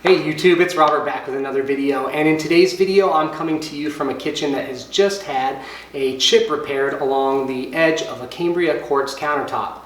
Hey YouTube, it's Robert back with another video, and in today's video I'm coming to you from a kitchen that has just had a chip repaired along the edge of a Cambria Quartz countertop,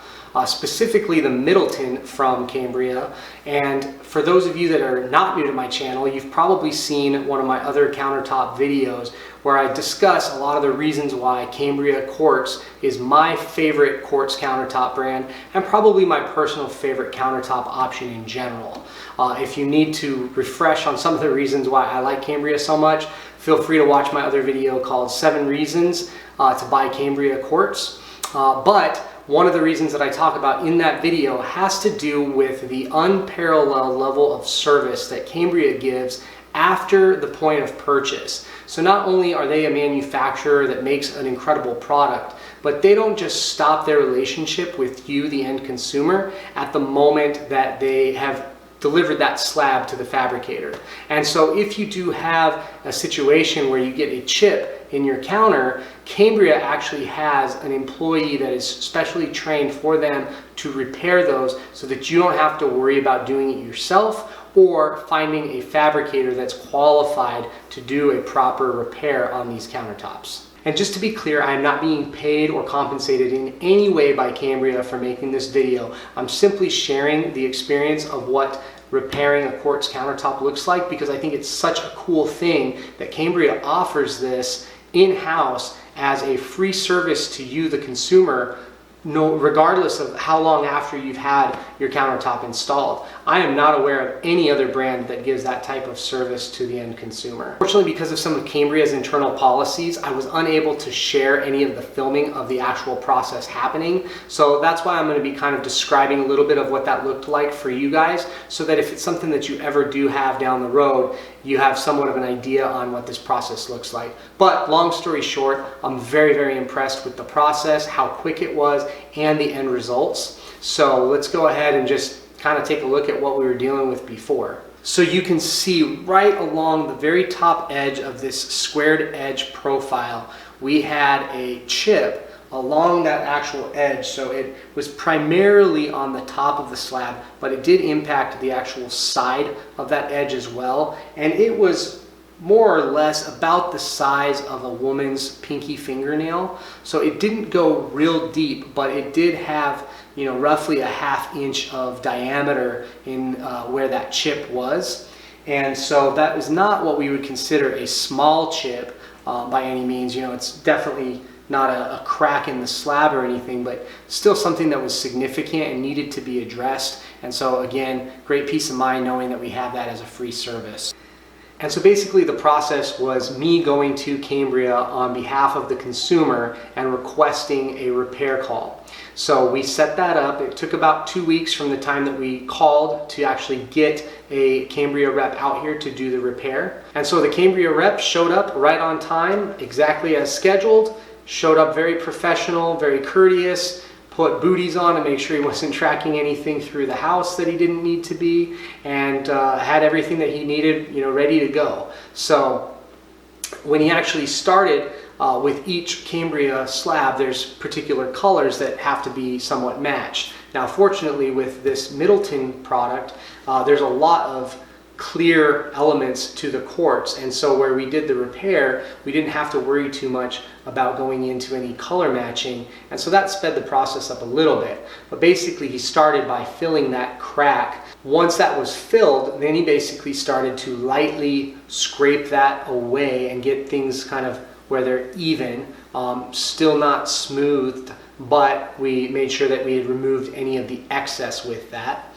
specifically the Myddleton from Cambria. And for those of you that are not new to my channel, you've probably seen one of my other countertop videos where I discuss a lot of the reasons why Cambria Quartz is my favorite quartz countertop brand and probably my personal favorite countertop option in general. If you need to refresh on some of the reasons why I like Cambria so much, feel free to watch my other video called 7 Reasons to Buy Cambria Quartz. But one of the reasons that I talk about in that video has to do with the unparalleled level of service that Cambria gives after the point of purchase. So not only are they a manufacturer that makes an incredible product, but they don't just stop their relationship with you, the end consumer, at the moment that they have delivered that slab to the fabricator. And so if you do have a situation where you get a chip in your counter, Cambria actually has an employee that is specially trained for them to repair those so that you don't have to worry about doing it yourself or finding a fabricator that's qualified to do a proper repair on these countertops. And just to be clear, I am not being paid or compensated in any way by Cambria for making this video. I'm simply sharing the experience of what repairing a quartz countertop looks like, because I think it's such a cool thing that Cambria offers this in-house as a free service to you, the consumer, regardless of how long after you've had your countertop installed. I am not aware of any other brand that gives that type of service to the end consumer. Fortunately, because of some of Cambria's internal policies, I was unable to share any of the filming of the actual process happening. So that's why I'm going to be kind of describing a little bit of what that looked like for you guys, so that if it's something that you ever do have down the road, you have somewhat of an idea on what this process looks like. But long story short, I'm very, very impressed with the process, how quick it was, and the end results. So let's go ahead and just kind of take a look at what we were dealing with before. So you can see right along the very top edge of this squared edge profile, we had a chip along that actual edge. So it was primarily on the top of the slab, but it did impact the actual side of that edge as well. And it was more or less about the size of a woman's pinky fingernail. So it didn't go real deep, but it did have, you know, roughly a ½ inch of diameter in where that chip was. And so that is not what we would consider a small chip by any means. You know, it's definitely not a crack in the slab or anything, but still something that was significant and needed to be addressed. And so again, great peace of mind knowing that we have that as a free service. And so basically the process was me going to Cambria on behalf of the consumer and requesting a repair call. So we set that up. It took about 2 weeks from the time that we called to actually get a Cambria rep out here to do the repair. And so the Cambria rep showed up right on time, exactly as scheduled, showed up very professional, very courteous, put booties on to make sure he wasn't tracking anything through the house that he didn't need to be, and had everything that he needed, you know, ready to go. So when he actually started with each Cambria slab, there's particular colors that have to be somewhat matched. Now, fortunately, with this Myddleton product, there's a lot of clear elements to the quartz, and so where we did the repair, we didn't have to worry too much about going into any color matching, and so that sped the process up a little bit. But basically he started by filling that crack. Once that was filled, then he basically started to lightly scrape that away and get things kind of where they're even, still not smoothed, but we made sure that we had removed any of the excess with that.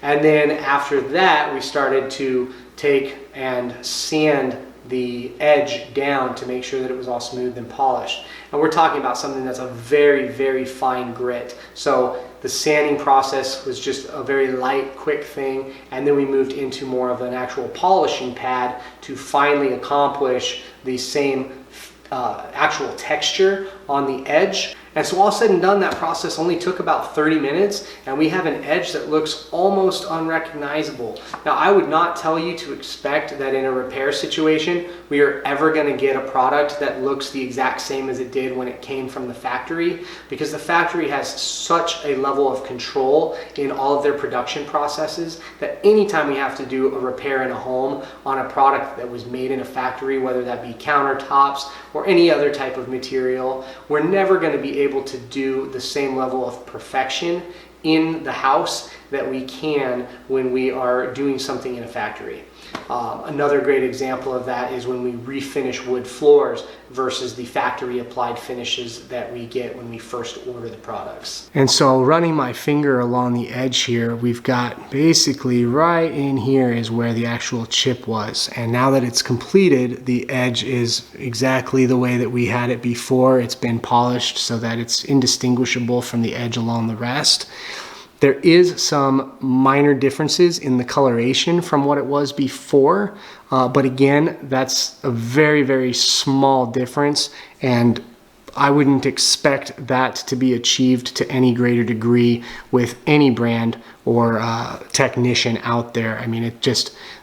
And then after that, we started to take and sand the edge down to make sure that it was all smooth and polished. And we're talking about something that's a very, very fine grit. So the sanding process was just a very light, quick thing. And then we moved into more of an actual polishing pad to finally accomplish the same actual texture on the edge. And so all said and done, that process only took about 30 minutes, and we have an edge that looks almost unrecognizable. Now, I would not tell you to expect that in a repair situation, we are ever going to get a product that looks the exact same as it did when it came from the factory, because the factory has such a level of control in all of their production processes that anytime we have to do a repair in a home on a product that was made in a factory, whether that be countertops or any other type of material, we're never going to be able to do the same level of perfection in the house that we can when we are doing something in a factory. Another great example of that is when we refinish wood floors versus the factory applied finishes that we get when we first order the products. And so running my finger along the edge here, we've got basically right in here is where the actual chip was. And now that it's completed, the edge is exactly the way that we had it before. It's been polished so that it's indistinguishable from the edge along the rest. There is some minor differences in the coloration from what it was before, but again, that's a very, very small difference, and I wouldn't expect that to be achieved to any greater degree with any brand or technician out there. I mean,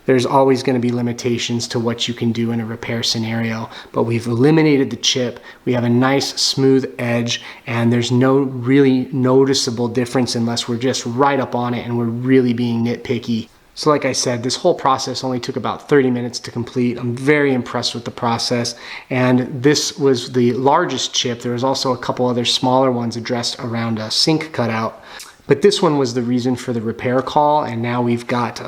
there's always going to be limitations to what you can do in a repair scenario, but we've eliminated the chip. We have a nice smooth edge, and there's no really noticeable difference unless we're just right up on it and we're really being nitpicky. So like I said, this whole process only took about 30 minutes to complete. I'm very impressed with the process, and this was the largest chip. There was also a couple other smaller ones addressed around a sink cutout. But this one was the reason for the repair call, and now we've got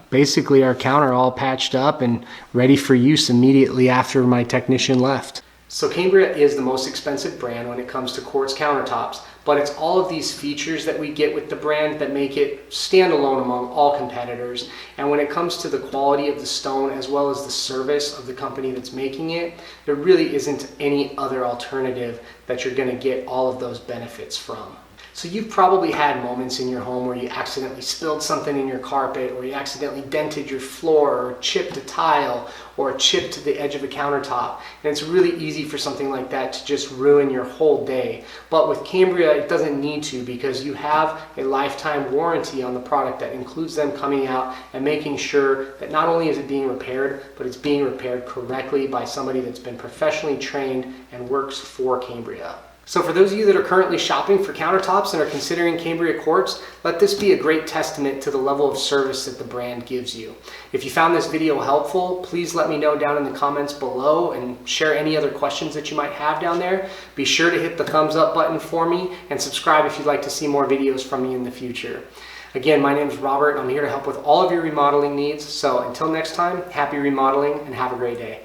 basically our counter all patched up and ready for use immediately after my technician left. So Cambria is the most expensive brand when it comes to quartz countertops, but it's all of these features that we get with the brand that make it standalone among all competitors. And when it comes to the quality of the stone as well as the service of the company that's making it, there really isn't any other alternative that you're going to get all of those benefits from. So you've probably had moments in your home where you accidentally spilled something in your carpet, or you accidentally dented your floor, or chipped a tile, or chipped the edge of a countertop. And it's really easy for something like that to just ruin your whole day. But with Cambria, it doesn't need to, because you have a lifetime warranty on the product that includes them coming out and making sure that not only is it being repaired, but it's being repaired correctly by somebody that's been professionally trained and works for Cambria. So for those of you that are currently shopping for countertops and are considering Cambria Quartz, let this be a great testament to the level of service that the brand gives you. If you found this video helpful, please let me know down in the comments below and share any other questions that you might have down there. Be sure to hit the thumbs up button for me and subscribe if you'd like to see more videos from me in the future. Again, my name is Robert, and I'm here to help with all of your remodeling needs. So until next time, happy remodeling and have a great day.